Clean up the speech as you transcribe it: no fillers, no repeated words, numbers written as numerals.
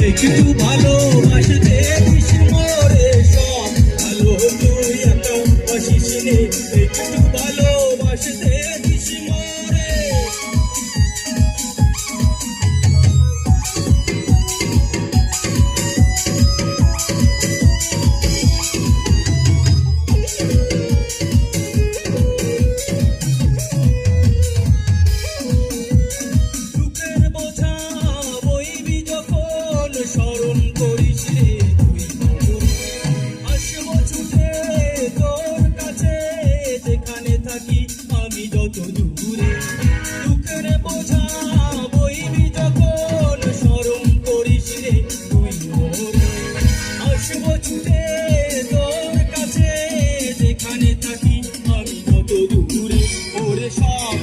একটু ভালোবাসতে দিস মোরে সব ভালো তুই একা বাসিস রে একটু ভালোবাসতে দিস মোরে স্মরণ করিস রে তুই আসবো ছুটে তোর কাছে যেখানে থাকি আমি যত দূরে দুঃখের বোঝা বইবি যখন স্মরণ করিস রে তুই আসবো ছুটে তোর কাছে যেখানে থাকি আমি যত দূরে ওরে সব